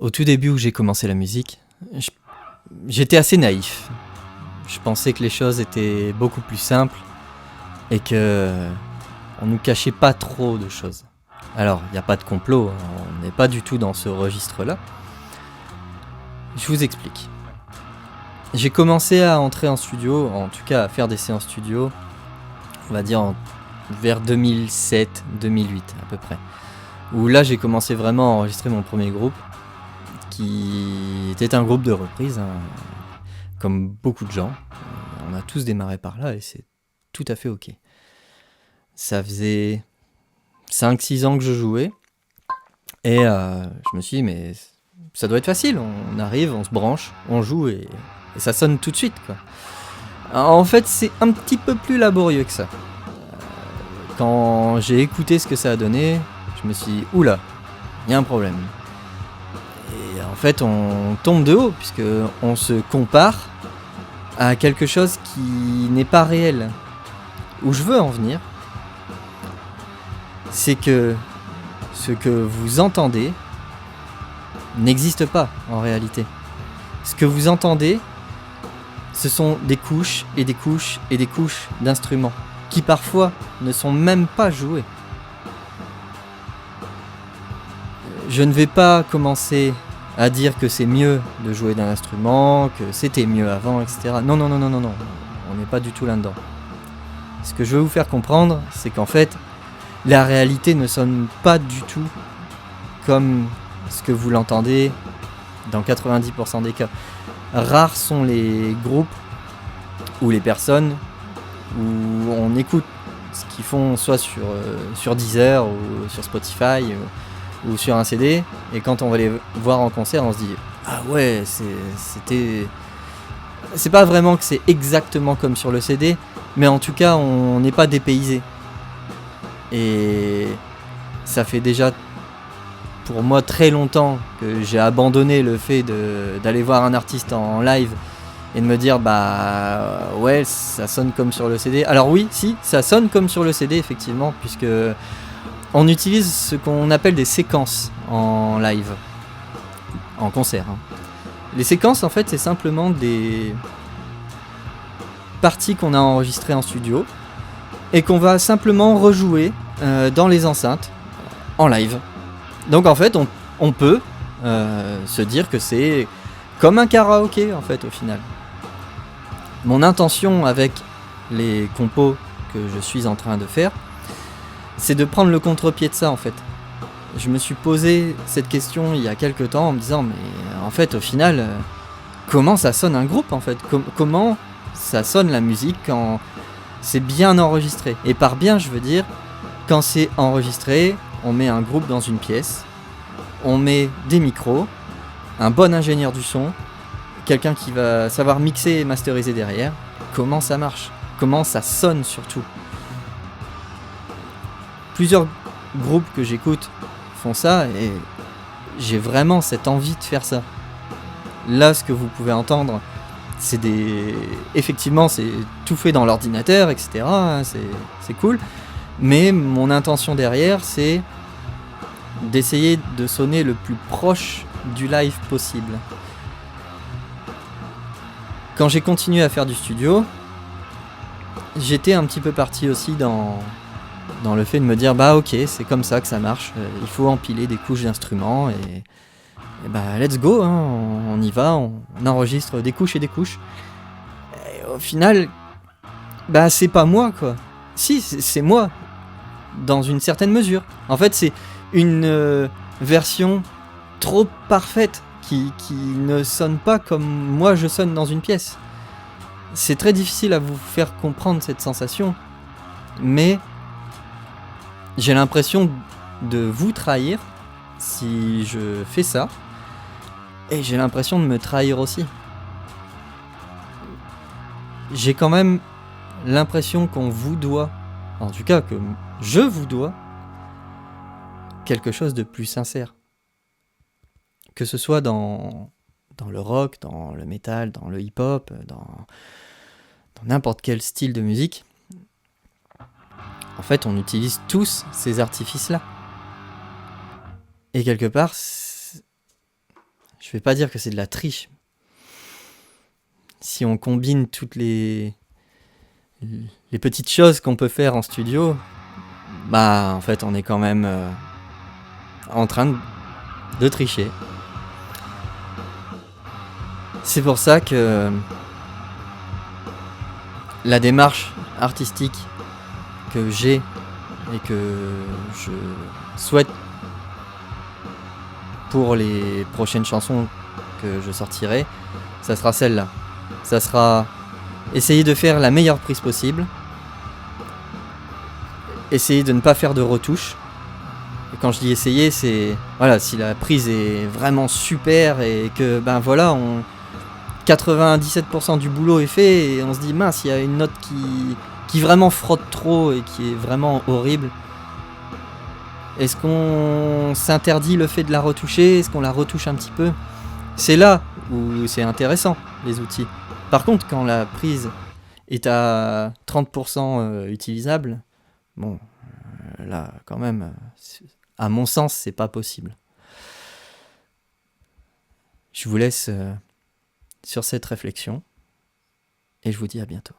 Au tout début où j'ai commencé la musique, j'étais assez naïf. Je pensais que les choses étaient beaucoup plus simples et que on nous cachait pas trop de choses. Alors, il n'y a pas de complot, on n'est pas du tout dans ce registre-là. Je vous explique. J'ai commencé à entrer en studio, en tout cas à faire des séances studio, on va dire vers 2007-2008 à peu près. Où là j'ai commencé vraiment à enregistrer mon premier groupe, qui était un groupe de reprise, comme beaucoup de gens. On a tous démarré par là et c'est tout à fait ok. Ça faisait 5-6 ans que je jouais et je me suis dit mais ça doit être facile, on arrive, on se branche, on joue et ça sonne tout de suite quoi. En fait c'est un petit peu plus laborieux que ça. Quand j'ai écouté ce que ça a donné, je me suis dit oula, il y a un problème. Et en fait on tombe de haut puisque on se compare à quelque chose qui n'est pas réel. Où je veux en venir, c'est que ce que vous entendez n'existe pas en réalité. Ce que vous entendez, ce sont des couches et des couches et des couches d'instruments qui parfois ne sont même pas joués. Je ne vais pas commencer à dire que c'est mieux de jouer d'un instrument, que c'était mieux avant, etc. Non, on n'est pas du tout là-dedans. Ce que je veux vous faire comprendre, c'est qu'en fait, la réalité ne sonne pas du tout comme ce que vous l'entendez dans 90% des cas. Rares sont les groupes ou les personnes où on écoute ce qu'ils font soit sur Deezer ou sur Spotify ou sur un CD, et quand on va les voir en concert, on se dit « Ah ouais, c'était... » C'est pas vraiment que c'est exactement comme sur le CD, mais en tout cas, on n'est pas dépaysé. Et ça fait déjà pour moi très longtemps que j'ai abandonné le fait d'aller voir un artiste en live et de me dire bah ouais ça sonne comme sur le CD. Alors oui, si, ça sonne comme sur le CD effectivement, puisque on utilise ce qu'on appelle des séquences en live, en concert. Les séquences en fait c'est simplement des parties qu'on a enregistrées en studio et qu'on va simplement rejouer dans les enceintes en live. Donc en fait on peut se dire que c'est comme un karaoké en fait au final. Mon intention avec les compos que je suis en train de faire, c'est de prendre le contre-pied de ça en fait. Je me suis posé cette question il y a quelques temps en me disant mais en fait au final comment ça sonne un groupe en fait, comment ça sonne la musique quand c'est bien enregistré. Et par bien je veux dire quand c'est enregistré, on met un groupe dans une pièce, on met des micros, un bon ingénieur du son, quelqu'un qui va savoir mixer et masteriser derrière. Comment ça marche ? Comment ça sonne surtout ? Plusieurs groupes que j'écoute font ça et j'ai vraiment cette envie de faire ça. Là, ce que vous pouvez entendre, c'est effectivement, c'est tout fait dans l'ordinateur, etc. C'est cool. Mais mon intention derrière, c'est d'essayer de sonner le plus proche du live possible. Quand j'ai continué à faire du studio, j'étais un petit peu parti aussi dans le fait de me dire bah ok, c'est comme ça que ça marche, il faut empiler des couches d'instruments et bah let's go, hein, on y va, on enregistre des couches et des couches. Et au final, bah c'est pas moi quoi. Si, c'est moi, dans une certaine mesure. En fait, c'est une version trop parfaite qui ne sonne pas comme moi je sonne dans une pièce. C'est très difficile à vous faire comprendre cette sensation, mais j'ai l'impression de vous trahir si je fais ça, et j'ai l'impression de me trahir aussi. J'ai quand même l'impression qu'on vous doit, en tout cas que je vous dois, quelque chose de plus sincère. Que ce soit dans le rock, dans le metal, dans le hip-hop, dans n'importe quel style de musique, en fait, on utilise tous ces artifices-là. Et quelque part, vais pas dire que c'est de la triche. Si on combine toutes les petites choses qu'on peut faire en studio, bah en fait on est quand même en train de tricher. C'est pour ça que la démarche artistique que j'ai et que je souhaite pour les prochaines chansons que je sortirai, ça sera celle-là. Ça sera essayer de faire la meilleure prise possible, essayer de ne pas faire de retouches. Et quand je dis essayer, c'est voilà, si la prise est vraiment super et que ben voilà, 97% du boulot est fait et on se dit mince, il y a une note qui vraiment frotte trop et qui est vraiment horrible. Est-ce qu'on s'interdit le fait de la retoucher? Est-ce qu'on la retouche un petit peu? C'est là où c'est intéressant, les outils. Par contre, quand la prise est à 30% utilisable, bon, là, quand même, à mon sens, c'est pas possible. Je vous laisse sur cette réflexion et je vous dis à bientôt.